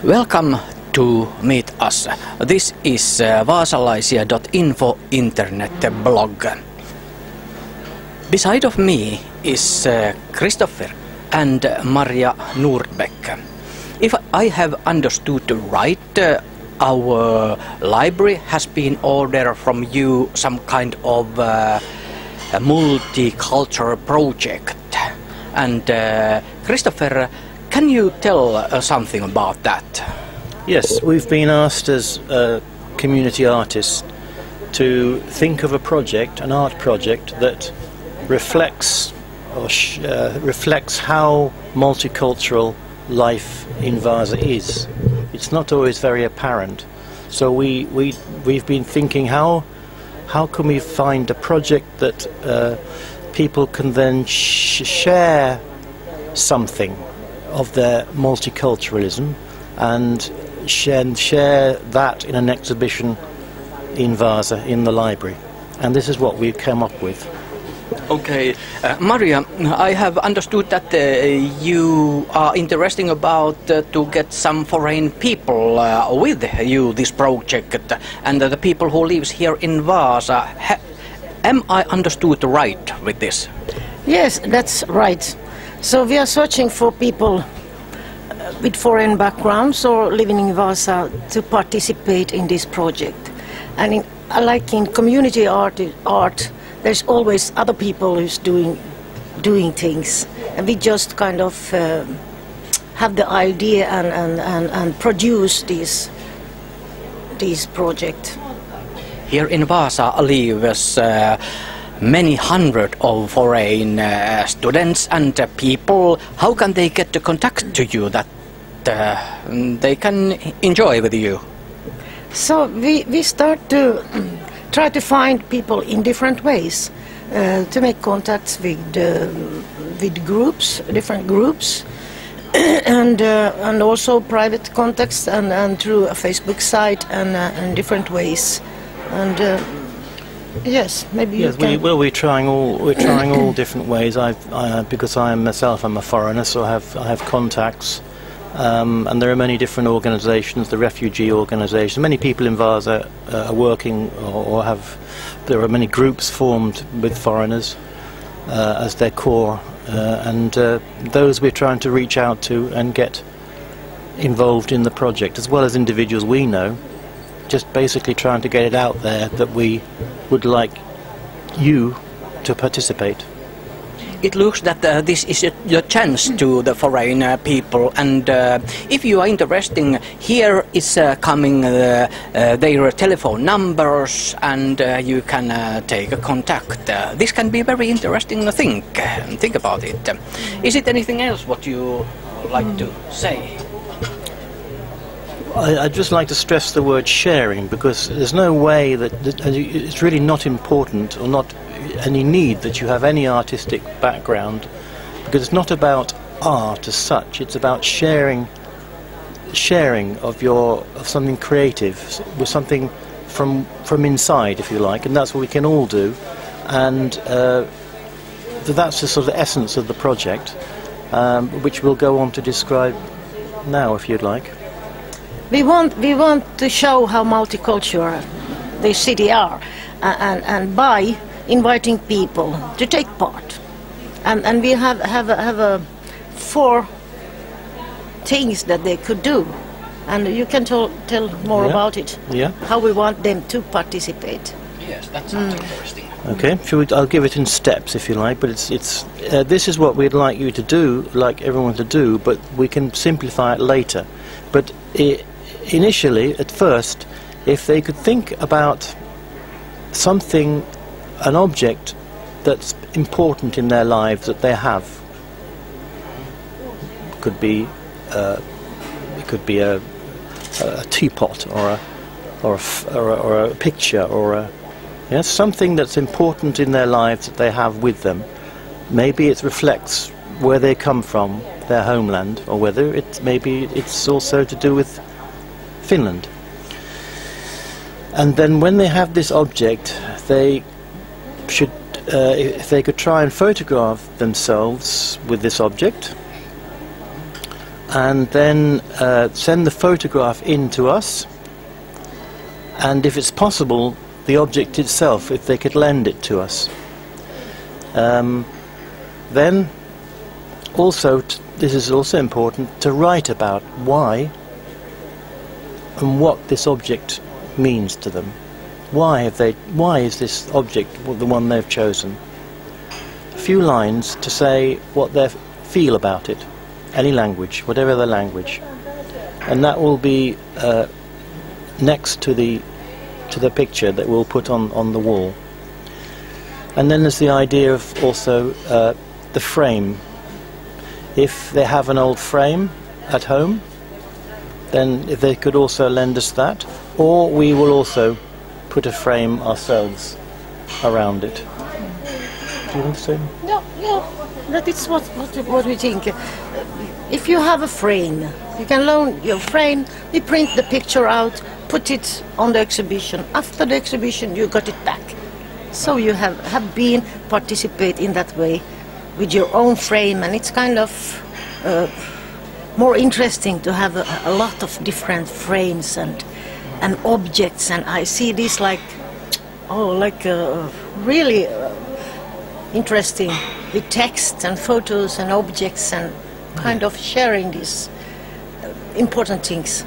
Welcome to meet us. This is vaasalaisia.info internet blog. Beside of me is Christopher and Maria Nordbeck. If I have understood right, our library has been ordered from you some kind of a multicultural project. And Christopher, can you tell something about that? Yes, we've been asked as community artists to think of a project, an art project that reflects reflects how multicultural life in Vaasa is. It's not always very apparent. So we've been thinking how can we find a project that people can then share something of their multiculturalism and share that in an exhibition in Vaasa in the library. And this is what we've come up with. Okay, Maria, I have understood that you are interested about to get some foreign people with you this project, and the people who lives here in Vaasa. Am I understood right with this? Yes, that's right. So we are searching for people with foreign backgrounds or living in Vaasa to participate in this project. And like in community art, there's always other people who's doing things, and we just kind of have the idea and produce these projects. Here in Vaasa lives many hundred of foreign students and people. How can they get to contact to you that they can enjoy with you? So we start to try to find people in different ways, to make contacts with groups, different groups, and also private contacts and through a Facebook site and different ways. And yes, maybe yes, you can. we're trying all different ways. Because I am myself, I'm a foreigner, so I have contacts. And there are many different organisations, the refugee organisation. Many people in Vaasa are working there are many groups formed with foreigners as their core, and those we're trying to reach out to and get involved in the project, as well as individuals we know, just basically trying to get it out there that we would like you to participate. It looks that this is your chance to the foreign people, and if you are interested, here is coming their telephone numbers, and you can take a contact. This can be very interesting to think about it. Is it anything else what you like to say? I'd just like to stress the word sharing, because there's no way that it's really not important or not any need that you have any artistic background, because it's not about art as such. It's about sharing of something creative with something from inside, if you like, and that's what we can all do. And that's the sort of essence of the project, which we'll go on to describe now, if you'd like. We want to show how multicultural the city are, and by inviting people to take part, and we have 4 things that they could do, and you can tell more about it. Yeah. How we want them to participate. Yes, that sounds interesting. Okay, I'll give it in steps if you like, but this is what we'd like you to do, like everyone to do, but we can simplify it later. But initially, at first, if they could think about something, an object that's important in their lives that they have. It could be a teapot or a picture or something that's important in their lives that they have with them. Maybe it reflects where they come from, their homeland, or whether it's also to do with Finland. And then when they have this object, they should, if they could try and photograph themselves with this object, and then send the photograph in to us, and if it's possible, the object itself, if they could lend it to us. Then also, this is also important, to write about why and what this object means to them. Why is this object the one they've chosen? A few lines to say what they feel about it, any language, whatever the language, and that will be next to the picture that we'll put on the wall. And then there's the idea of also the frame. If they have an old frame at home, then if they could also lend us that, or we will also put a frame ourselves around it. Do you want to say? No, that is what we think. If you have a frame, you can loan your frame, we print the picture out, put it on the exhibition. After the exhibition, you got it back. So you have been participate in that way with your own frame, and it's kind of more interesting to have a lot of different frames and objects, and I see this like really interesting with text and photos and objects and kind of sharing these important things.